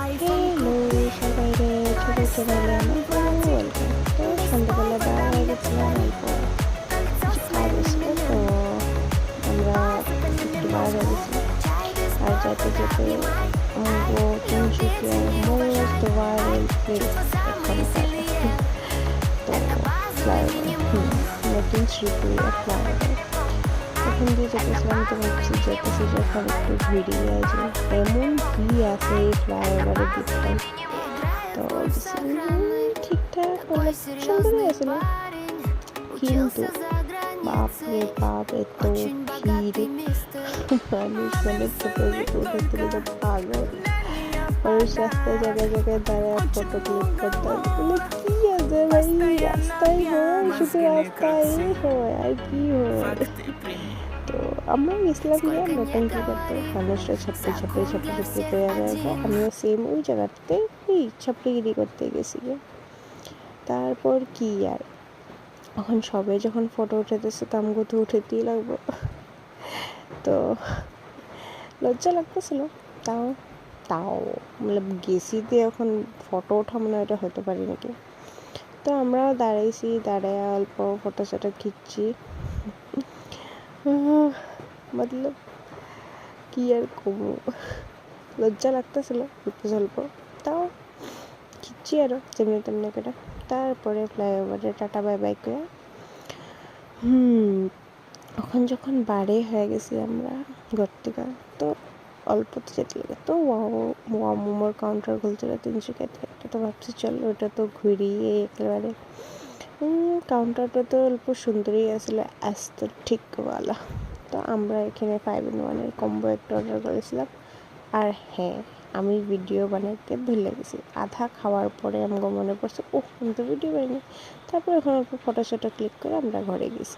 Hello সবাইরে, ছোটো চ্যানেলে আমার ওয়েলকাম। তো সন্ধ্যাবেলা বার হয়ে গেছিলাম, অল্প কিছু কাজ ছিল, তো আমরা একটু বার হয়ে গেছিলাম। আর যেতে যেতে আমগো তিনসুকিয়ার মোস্ট ভাইরাল প্লেস এখনকার তো ফ্লাইওভার, নতুন শ্রীপুরিয়া ফ্লাইওভার। ওখান দিয়ে যেতেছিলাম, তো ভাবছি যেতেছি যখন একটু ঘুরিয়ে আছে এমন কি আছে এই ফ্লাইওভারের দিকটাই। তো ঠিকঠাক মানে সুন্দরই আছিল, কিন্তু বাপরে বাপ এত ভিড়, মানুষ মানে ফটো উঠার থেকে তো পাগল। মানুষ রাস্তায় জায়গায় জায়গায় দাঁড়ায় ফটো ক্লিক করতে হবে, কি আছে ভাই, রাস্তায় হয়, শুধু রাস্তায় হয় আর কি হয়। তো আমরা গেছিলাম গিয়ে নোটঙ্কি করতে, মানুষরা ছাপড়ি ছাপড়ি ছাপড়ি ছাপড়ি করে আসে, আমিও সেম ওই জায়গাটাতে এই ছাপড়িগিরি করতে গেছি। তারপর কি আর, এখন সবাই যখন ফটো উঠাতেছে তো আমাকে তো উঠাতেই লাগবো। তো লজ্জা লাগতেছিল, তাও তাও মানে গেছি দিয়ে এখন ফটো ওঠা মনে এটা হতে পারি নাকি। তো আমরাও দাঁড়াইছি, দাঁড়ায় অল্প ফটো শটো খিচ্ছি। মতলব কি আর কমু, লজ্জা লাগতেছিল অল্প স্বল্প, তাও খিচ্ছি আরো তেমনি তেমনি করে। তারপরে ফ্লাইওভারে টাটা বাই বাই করে এখন যখন বাড়ি হয়ে গেছি আমরা ঘর থেকে, তো অল্প তো যেতে লাগে, তো মোমোর কাউন্টার খুলছিল তিনসুকিয়াতে একটা, তো ভাবছি চলো ওটা তো ঘুরিয়ে একেবারে। কাউন্টারটা তো অল্প সুন্দরই আসলে অ্যাস্থেটিকওয়ালা। তো আমরা এখানে 5-in-1 কম্বো একটা অর্ডার করেছিলাম। আর হ্যাঁ, আমি ভিডিও বানাইতে ভুলে গেছি, আধা খাওয়ার পরে আমাকে মনে পড়ছে আমি তো ভিডিও বানাই। তারপর এখন অল্প ফটো শটো ক্লিক করে আমরা ঘরে গেছি।